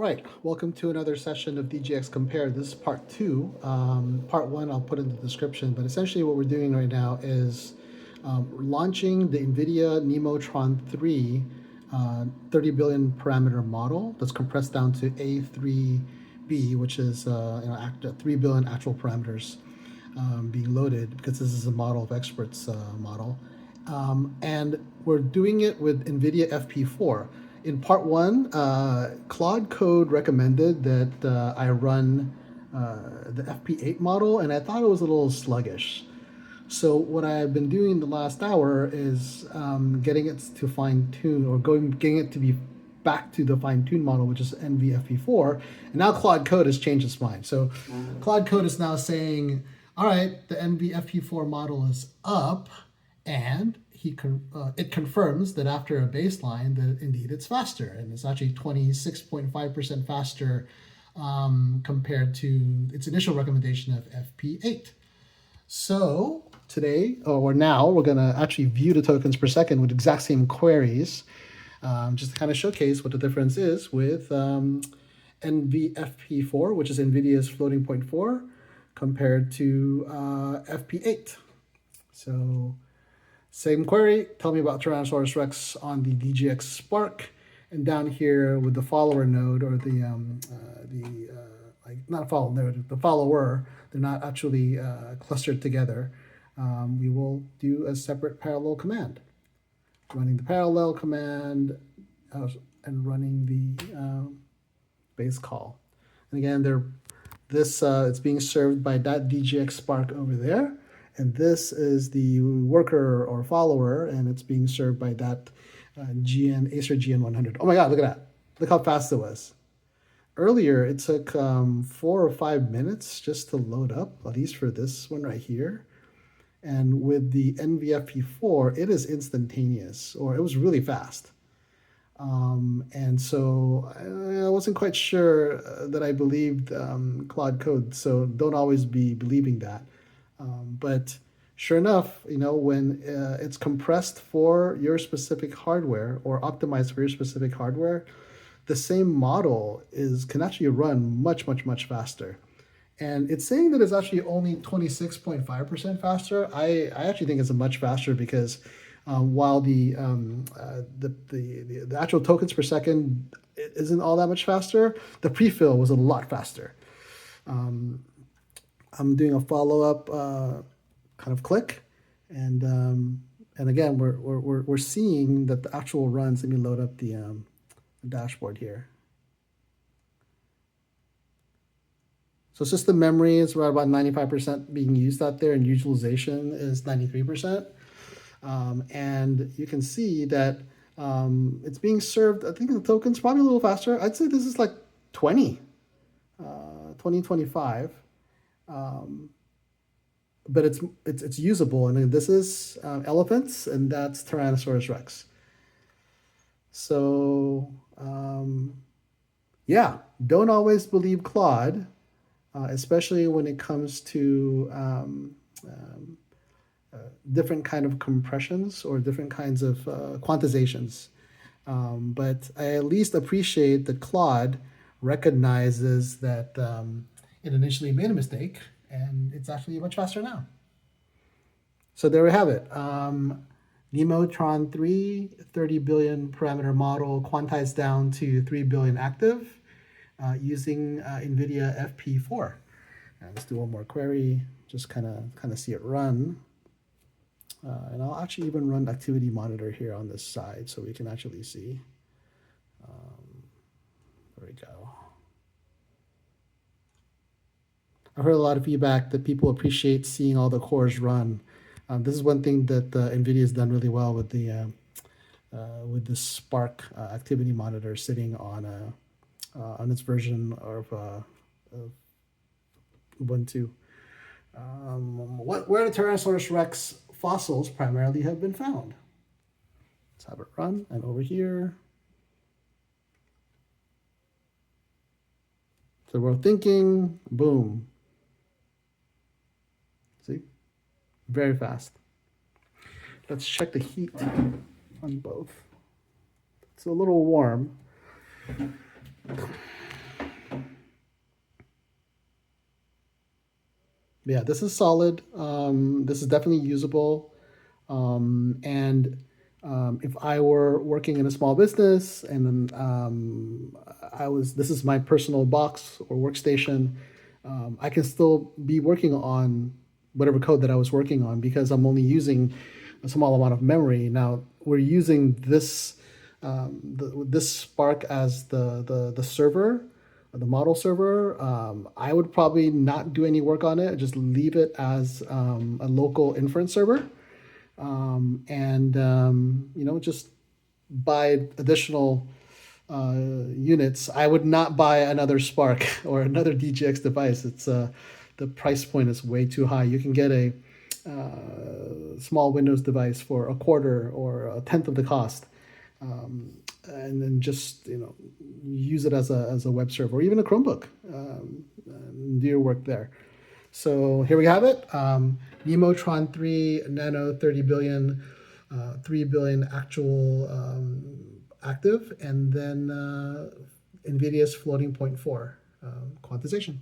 All right, welcome to another session of DGX Compare. This is part two. Part one I'll put in the description, but essentially what we're doing right now is launching the NVIDIA Nemotron 3 30 billion parameter model that's compressed down to A3B, which is 3 billion actual parameters being loaded, because this is a model of experts model. And we're doing it with NVIDIA FP4. In part one, Claude Code recommended that I run the FP8 model, and I thought it was a little sluggish. So what I've been doing the last hour is getting it to fine tune, or getting it to be back to the fine tune model, which is NVFP4. And now Claude Code has changed its mind. So Claude Code is now saying, all right, the NVFP4 model is up, and it confirms that after a baseline that indeed it's faster, and it's actually 26.5% faster compared to its initial recommendation of FP8. So today, or now, we're going to actually view the tokens per second with exact same queries, just to kind of showcase what the difference is with NVFP4, which is NVIDIA's floating point 4, compared to FP8. So same query, tell me about Tyrannosaurus Rex on the DGX Spark, and down here with the follower node, or not follow node, the follower, they're not actually clustered together. We will do a separate parallel command. Running the parallel command and running the base call. And again, it's being served by that DGX Spark over there. And this is the worker or follower, and it's being served by that Acer GN100. Oh my God, look at that. Look how fast it was. Earlier, it took 4 or 5 minutes just to load up, at least for this one right here. And with the NVFP4, it is instantaneous, or it was really fast. And so I wasn't quite sure that I believed Claude Code, so don't always be believing that. But sure enough, when it's compressed for your specific hardware or optimized for your specific hardware, the same model can actually run much, much, much faster. And it's saying that it's actually only 26.5% faster. I actually think it's much faster, because while the actual tokens per second isn't all that much faster, the prefill was a lot faster. I'm doing a follow-up kind of click, and again we're seeing that the actual runs. Let me load up the dashboard here. So system memory is right about 95% being used out there, and utilization is 93%. And you can see that it's being served. I think the token's probably a little faster. I'd say this is like 2025. But it's usable, and this is elephants, and that's Tyrannosaurus Rex. So yeah, don't always believe Claude, especially when it comes to different kind of compressions or different kinds of quantizations. But I at least appreciate that Claude recognizes that it initially made a mistake, and it's actually much faster now. So there we have it. Nemotron 3, 30 billion parameter model, quantized down to 3 billion active, using NVIDIA FP4. Let's do one more query, just kind of see it run. And I'll actually even run activity monitor here on this side, so we can actually see. There we go. I've heard a lot of feedback that people appreciate seeing all the cores run. This is one thing that NVIDIA has done really well with the Spark activity monitor sitting on its version of Ubuntu. Where the Tyrannosaurus Rex fossils primarily have been found. Let's have it run, and over here. So we're thinking, boom. See? Very fast. Let's check the heat on both. It's a little warm. Yeah, this is solid. This is definitely usable. And if I were working in a small business and then this is my personal box or workstation, I can still be working on whatever code that I was working on because I'm only using a small amount of memory. Now we're using this Spark as the server, the model server. I would probably not do any work on it. Just leave it as a local inference server, and just buy additional units. I would not buy another Spark or another DGX device. It's the price point is way too high. You can get a small Windows device for a quarter or a tenth of the cost, and then just use it as a web server or even a Chromebook. Do your work there. So here we have it. Nemotron 3 Nano 30 billion, 3 billion actual active, and then NVIDIA's floating point 4 quantization.